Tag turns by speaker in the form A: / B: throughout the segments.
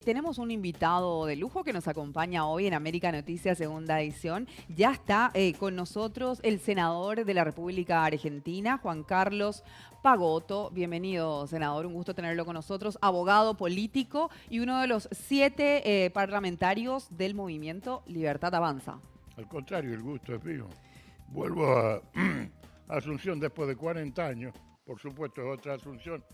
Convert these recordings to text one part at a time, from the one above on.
A: Tenemos un invitado de lujo que nos acompaña hoy en América Noticias, segunda edición. Ya está con nosotros el senador de la República Argentina, Juan Carlos Pagotto. Bienvenido, senador. Un gusto tenerlo con nosotros. Abogado político y uno de los 7 parlamentarios del movimiento Libertad Avanza.
B: Al contrario, el gusto es mío. Vuelvo a Asunción después de 40 años. Por supuesto, es otra Asunción.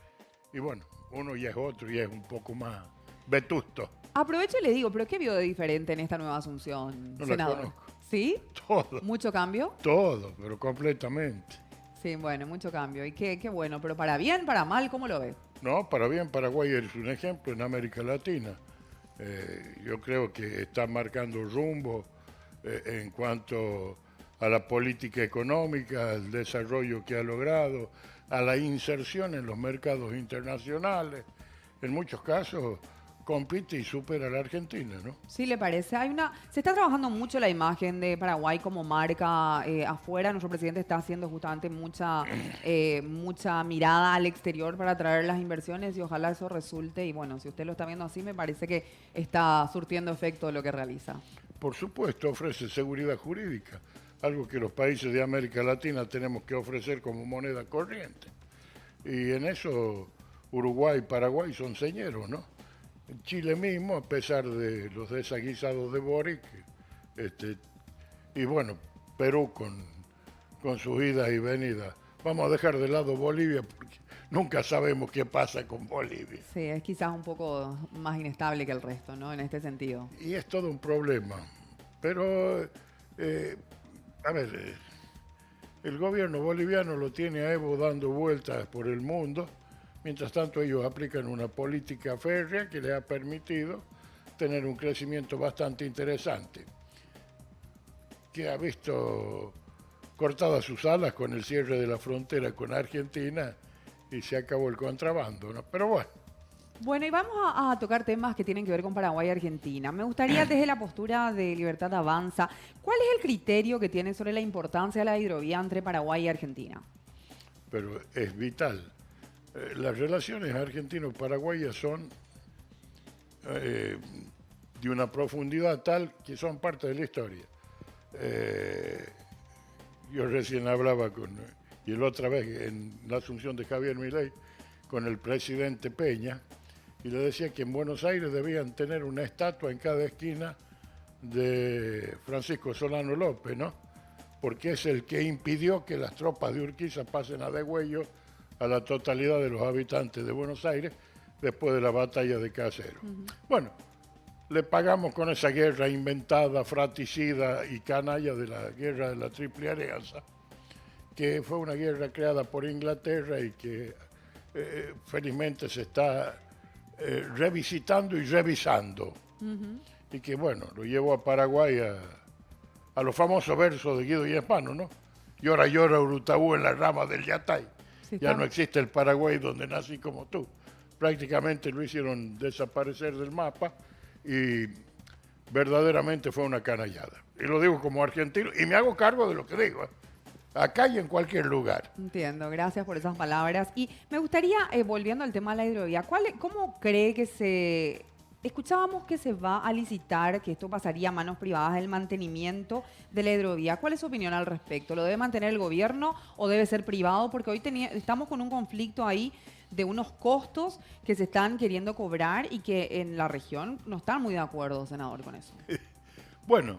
B: Y bueno, uno ya es otro y es un poco más vetusto.
A: Aprovecho y le digo, ¿pero qué vio de diferente en esta nueva Asunción,
B: No la
A: senador?
B: conozco.
A: ¿Sí?
B: Todo,
A: ¿Mucho cambio?
B: todo, pero completamente.
A: Sí, bueno, mucho cambio. Y qué bueno, pero para bien, para mal, ¿cómo lo ve?
B: No, para bien, Paraguay es un ejemplo en América Latina. Yo creo que está marcando rumbo en cuanto a la política económica, al desarrollo que ha logrado, a la inserción en los mercados internacionales. En muchos casos compite y supera a la Argentina, ¿no?
A: Sí, le parece. Se está trabajando mucho la imagen de Paraguay como marca afuera. Nuestro presidente está haciendo justamente mucha mirada al exterior para atraer las inversiones y ojalá eso resulte. Y bueno, si usted lo está viendo así, me parece que está surtiendo efecto lo que realiza.
B: Por supuesto, ofrece seguridad jurídica, algo que los países de América Latina tenemos que ofrecer como moneda corriente. Y en eso Uruguay y Paraguay son señeros, ¿no? En Chile mismo, a pesar de los desaguisados de Boric, este, y bueno, Perú con sus idas y venidas. Vamos a dejar de lado Bolivia porque nunca sabemos qué pasa con Bolivia.
A: Sí, es quizás un poco más inestable que el resto, ¿no? En este sentido.
B: Y es todo un problema. Pero, a ver, el gobierno boliviano lo tiene a Evo dando vueltas por el mundo. Mientras tanto, ellos aplican una política férrea que les ha permitido tener un crecimiento bastante interesante, que ha visto cortadas sus alas con el cierre de la frontera con Argentina y se acabó el contrabando, ¿no? Pero bueno,
A: Bueno, y vamos a tocar temas que tienen que ver con Paraguay y Argentina. Me gustaría, desde la postura de Libertad Avanza, ¿cuál es el criterio que tiene sobre la importancia de la hidrovía entre Paraguay y Argentina?
B: pero es vital. Las relaciones argentino-paraguayas son eh, de una profundidad tal que son parte de la historia. Eh, yo recién hablaba y la otra vez en la asunción de Javier Milei, con el presidente Peña, y le decía que en Buenos Aires debían tener una estatua en cada esquina de Francisco Solano López, ¿no? Porque es el que impidió que las tropas de Urquiza pasen a degüello a la totalidad de los habitantes de Buenos Aires después de la batalla de Caseros. Bueno, le pagamos con esa guerra inventada, fratricida y canalla de la guerra de la Triple Alianza, que fue una guerra creada por Inglaterra y que felizmente se está revisitando y revisando. Y que bueno, lo llevó a Paraguay a los famosos versos de Guido Hispano, ¿no? Llora, llora Urutaú en la rama del Yatay.
A: Sí,
B: Ya no existe el Paraguay donde nací como tú. Prácticamente lo hicieron desaparecer del mapa y verdaderamente fue una canallada. Y lo digo como argentino y me hago cargo de lo que digo, acá y en cualquier lugar.
A: Entiendo, gracias por esas palabras. Y me gustaría, volviendo al tema de la hidrovía, ¿cómo cree que Escuchábamos que se va a licitar, que esto pasaría a manos privadas, el mantenimiento de la hidrovía. ¿Cuál es su opinión al respecto? ¿Lo debe mantener el gobierno o debe ser privado? Porque hoy estamos con un conflicto ahí de unos costos que se están queriendo cobrar y que en la región no están muy de acuerdo, senador, con eso.
B: Bueno,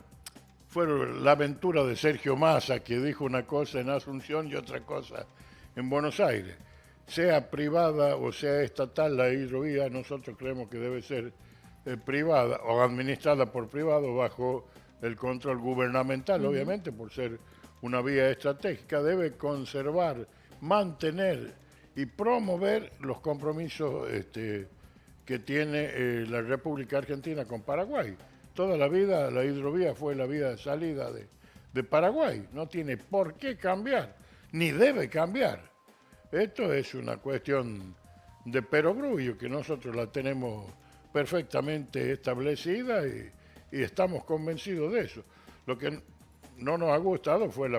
B: fue la aventura de Sergio Massa, que dijo una cosa en Asunción y otra cosa en Buenos Aires. Sea privada o sea estatal la hidrovía, nosotros creemos que debe ser privada o administrada por privado bajo el control gubernamental, obviamente, por ser una vía estratégica. Debe conservar, mantener y promover los compromisos que tiene la República Argentina con Paraguay. Toda la vida la hidrovía fue la vía de salida de Paraguay. No tiene por qué cambiar, ni debe cambiar. Esto es una cuestión de perogrullo que nosotros la tenemos perfectamente establecida y estamos convencidos de eso. Lo que no nos ha gustado fue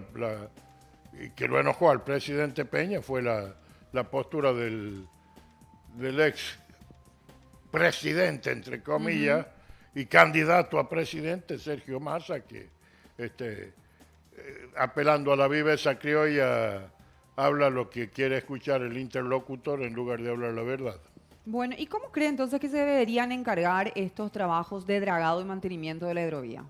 B: y que lo enojó al presidente Peña fue la postura del ex presidente, entre comillas, y candidato a presidente, Sergio Massa, que apelando a la viveza criolla, habla lo que quiere escuchar el interlocutor en lugar de hablar la verdad.
A: Bueno, ¿y cómo cree entonces que se deberían encargar estos trabajos de dragado y mantenimiento de la hidrovía?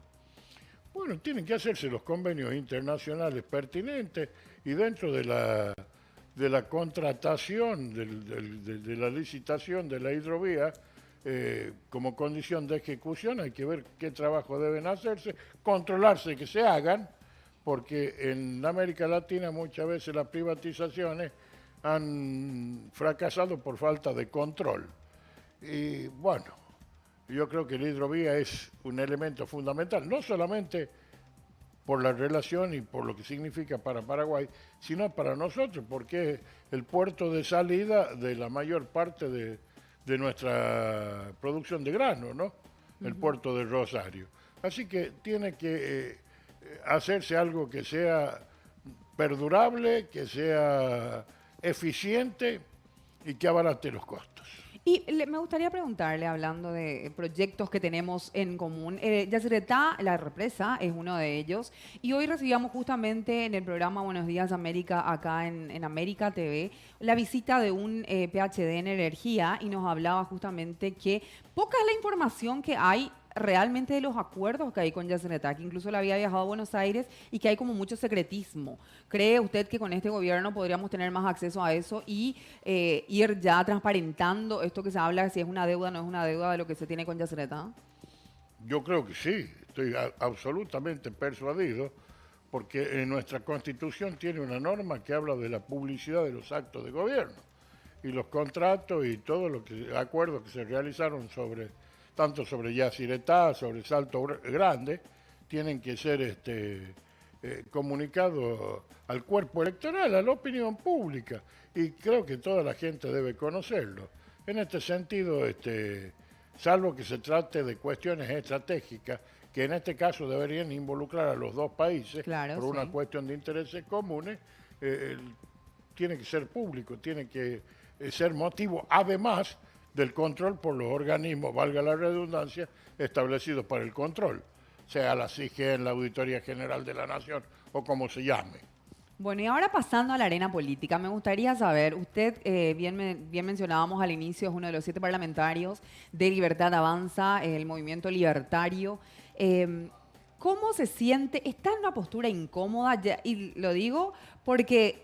B: Bueno, tienen que hacerse los convenios internacionales pertinentes y dentro de la contratación, de la licitación de la hidrovía, como condición de ejecución hay que ver qué trabajo deben hacerse, controlarse que se hagan, porque en América Latina muchas veces las privatizaciones han fracasado por falta de control. Y bueno, yo creo que la hidrovía es un elemento fundamental, no solamente por la relación y por lo que significa para Paraguay, sino para nosotros, porque es el puerto de salida de la mayor parte de nuestra producción de grano, ¿no? El puerto de Rosario. Así que tiene que hacerse algo que sea perdurable, que sea eficiente y que abarate los costos.
A: Y me gustaría preguntarle, hablando de proyectos que tenemos en común, Yacyretá, la represa, es uno de ellos. Y hoy recibíamos justamente en el programa Buenos Días América, acá en América TV, la visita de un PhD en energía y nos hablaba justamente que poca es la información que hay realmente de los acuerdos que hay con Yacyretá, que incluso él había viajado a Buenos Aires y que hay como mucho secretismo. ¿Cree usted que con este gobierno podríamos tener más acceso a eso y ir ya transparentando esto que se habla, si es una deuda o no es una deuda de lo que se tiene con Yacyretá?
B: Yo creo que sí, estoy absolutamente persuadido, porque en nuestra Constitución tiene una norma que habla de la publicidad de los actos de gobierno y los contratos y todos los acuerdos que se realizaron tanto sobre Yacyretá, sobre Salto Grande, tienen que ser comunicados al cuerpo electoral, a la opinión pública, y creo que toda la gente debe conocerlo. En este sentido, salvo que se trate de cuestiones estratégicas, que en este caso deberían involucrar a los dos países
A: Claro,
B: por una
A: sí.
B: cuestión de intereses comunes, tiene que ser público, tiene que ser motivo, además del control por los organismos, valga la redundancia, establecidos para el control, sea la CIGEN, la Auditoría General de la Nación o como se llame.
A: Bueno, y ahora pasando a la arena política, me gustaría saber, usted bien mencionábamos al inicio, es uno de los 7 parlamentarios de Libertad Avanza, el movimiento libertario. ¿Cómo se siente? ¿Está en una postura incómoda? Y lo digo porque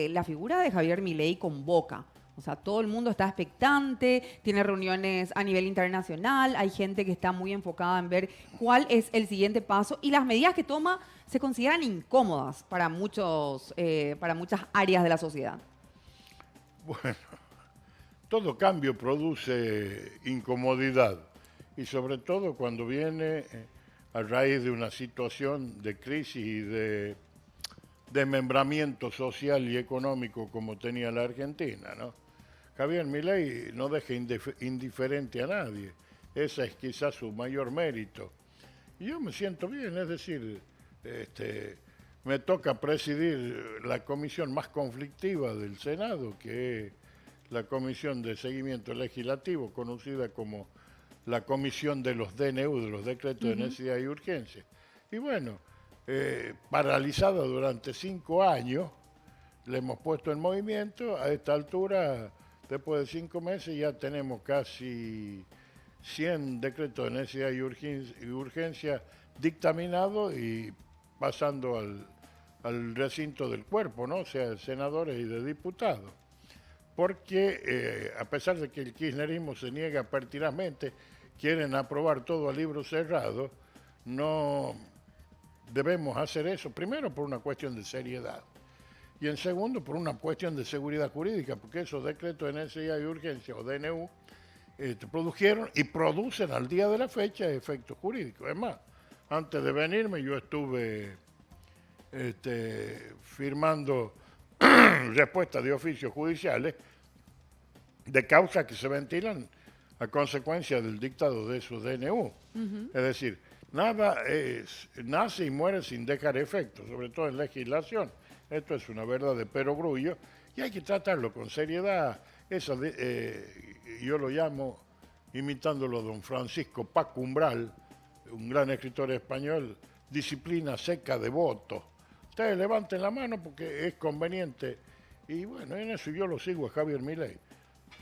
A: la figura de Javier Milei convoca. O sea, todo el mundo está expectante, tiene reuniones a nivel internacional, hay gente que está muy enfocada en ver cuál es el siguiente paso y las medidas que toma se consideran incómodas para muchas áreas de la sociedad.
B: Bueno, todo cambio produce incomodidad y sobre todo cuando viene a raíz de una situación de crisis y de desmembramiento social y económico como tenía la Argentina, ¿no? Javier Milei no deja indiferente a nadie, ese es quizás su mayor mérito. Y yo me siento bien, es decir, me toca presidir la comisión más conflictiva del Senado, que es la Comisión de Seguimiento Legislativo, conocida como la Comisión de los DNU, de los Decretos de Necesidad y Urgencia. Y bueno, paralizada durante 5 años, le hemos puesto en movimiento. A esta altura, después de 5 meses, ya tenemos casi 100 decretos de necesidad y urgencia dictaminados y pasando al recinto del cuerpo, ¿no? O sea, de senadores y de diputados. Porque a pesar de que el kirchnerismo se niega pertinazmente, quieren aprobar todo a libro cerrado, no debemos hacer eso, primero por una cuestión de seriedad y en segundo por una cuestión de seguridad jurídica, porque esos decretos de necesidad y urgencia o DNU produjeron y producen al día de la fecha efectos jurídicos. Es más, antes de venirme yo estuve firmando respuestas de oficios judiciales de causas que se ventilan a consecuencia del dictado de esos DNU. Es decir, nada nace y muere sin dejar efecto, sobre todo en legislación. Esto es una verdad de perogrullo y hay que tratarlo con seriedad. Eso yo lo llamo imitándolo a don Francisco Paco Umbral, un gran escritor español, disciplina seca de voto. Ustedes levanten la mano porque es conveniente. Y bueno, en eso yo lo sigo a Javier Milei.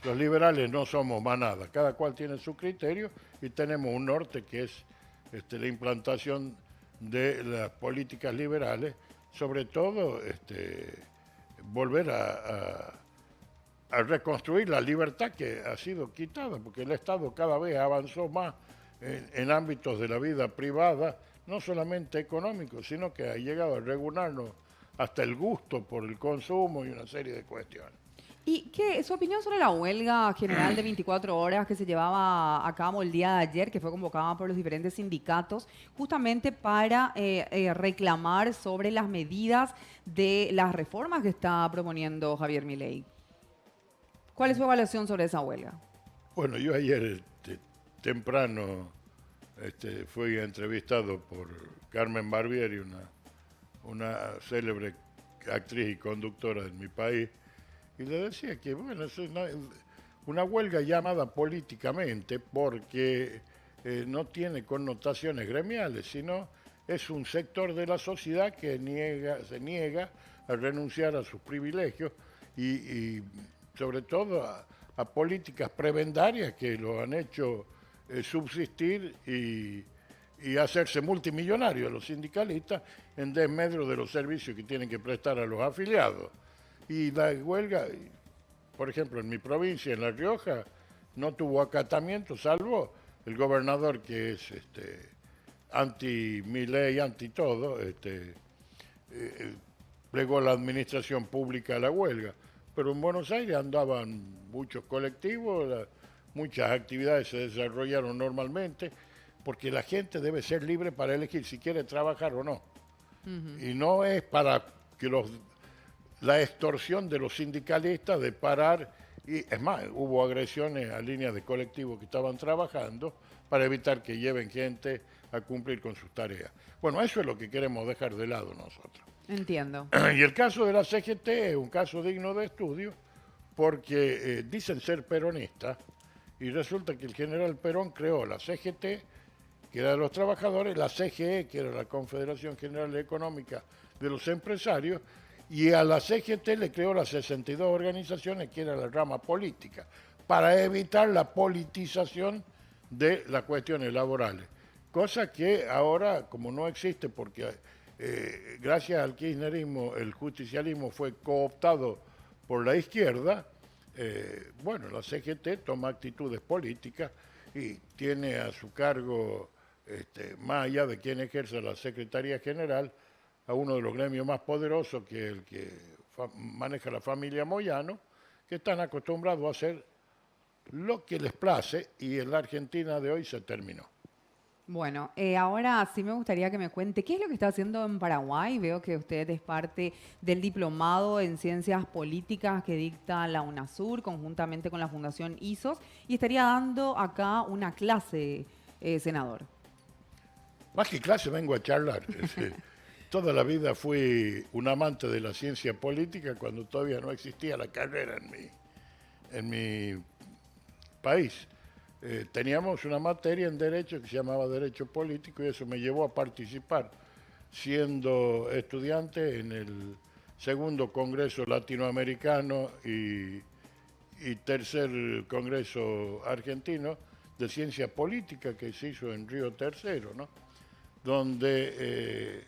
B: Los liberales no somos manada, cada cual tiene su criterio y tenemos un norte que es la implantación de las políticas liberales, sobre todo volver a reconstruir la libertad que ha sido quitada, porque el Estado cada vez avanzó más en ámbitos de la vida privada, no solamente económicos, sino que ha llegado a regularnos hasta el gusto por el consumo y una serie de cuestiones.
A: ¿Y qué su opinión sobre la huelga general de 24 horas que se llevaba a cabo el día de ayer, que fue convocada por los diferentes sindicatos, justamente para reclamar sobre las medidas de las reformas que está proponiendo Javier Milei? ¿Cuál es su evaluación sobre esa huelga?
B: Bueno, yo ayer temprano fui entrevistado por Carmen Barbieri, una célebre actriz y conductora de mi país, y le decía que, bueno, es una huelga llamada políticamente porque no tiene connotaciones gremiales, sino es un sector de la sociedad que se niega a renunciar a sus privilegios y sobre todo a políticas prebendarias que lo han hecho subsistir y hacerse multimillonarios los sindicalistas en desmedro de los servicios que tienen que prestar a los afiliados. Y la huelga, por ejemplo, en mi provincia, en La Rioja, no tuvo acatamiento, salvo el gobernador que es anti-Milei, anti-todo, plegó la administración pública a la huelga. Pero en Buenos Aires andaban muchos colectivos, muchas actividades se desarrollaron normalmente, porque la gente debe ser libre para elegir si quiere trabajar o no. Y no es para que la extorsión de los sindicalistas de parar, y es más, hubo agresiones a líneas de colectivos que estaban trabajando para evitar que lleven gente a cumplir con sus tareas. Bueno, eso es lo que queremos dejar de lado nosotros.
A: Entiendo.
B: Y el caso de la CGT es un caso digno de estudio porque dicen ser peronistas y resulta que el general Perón creó la CGT, que era de los trabajadores, la CGE, que era la Confederación General Económica de los Empresarios, y a la CGT le creó las 62 organizaciones, que era la rama política, para evitar la politización de las cuestiones laborales. Cosa que ahora, como no existe, porque gracias al kirchnerismo el justicialismo fue cooptado por la izquierda, bueno, la CGT toma actitudes políticas y tiene a su cargo, más allá de quien ejerce la Secretaría General, a uno de los gremios más poderosos, que es el que maneja la familia Moyano, que están acostumbrados a hacer lo que les place, y en la Argentina de hoy se terminó.
A: Bueno, ahora sí me gustaría que me cuente qué es lo que está haciendo en Paraguay. Veo que usted es parte del diplomado en Ciencias Políticas que dicta la UNASUR conjuntamente con la Fundación ISOS y estaría dando acá una clase, senador.
B: Más que clase, vengo a charlar. Toda la vida fui un amante de la ciencia política cuando todavía no existía la carrera en mi país. Teníamos una materia en Derecho que se llamaba Derecho Político y eso me llevó a participar, siendo estudiante, en el segundo Congreso Latinoamericano y tercer Congreso Argentino de Ciencia Política que se hizo en Río Tercero, ¿no? Donde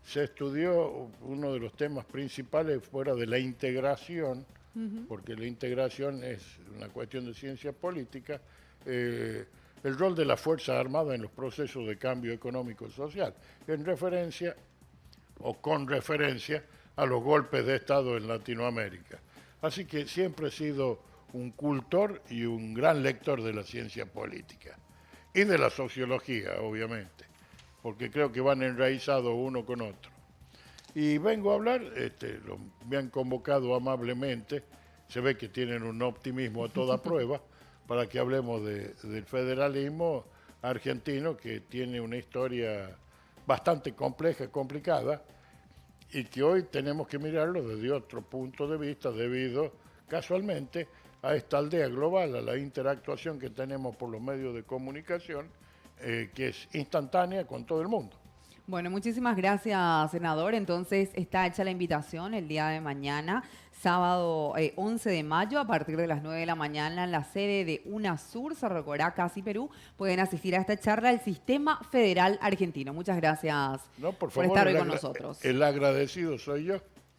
B: se estudió uno de los temas principales fuera de la integración, porque la integración es una cuestión de ciencia política, el rol de la Fuerza Armada en los procesos de cambio económico y social, en referencia o con referencia a los golpes de Estado en Latinoamérica. Así que siempre he sido un cultor y un gran lector de la ciencia política y de la sociología, obviamente, porque creo que van enraizados uno con otro. Y vengo a hablar, me han convocado amablemente, se ve que tienen un optimismo a toda prueba, para que hablemos del federalismo argentino, que tiene una historia bastante compleja, complicada, y que hoy tenemos que mirarlo desde otro punto de vista, debido casualmente a esta aldea global, a la interactuación que tenemos por los medios de comunicación, que es instantánea con todo el mundo.
A: Bueno, muchísimas gracias, senador. Entonces está hecha la invitación el día de mañana, sábado 11 de mayo, a partir de las 9 de la mañana, en la sede de UNASUR, Cerro Caracas y Perú. Pueden asistir a esta charla del Sistema Federal Argentino. Muchas gracias
B: No, por favor,
A: estar hoy con nosotros.
B: El agradecido soy yo.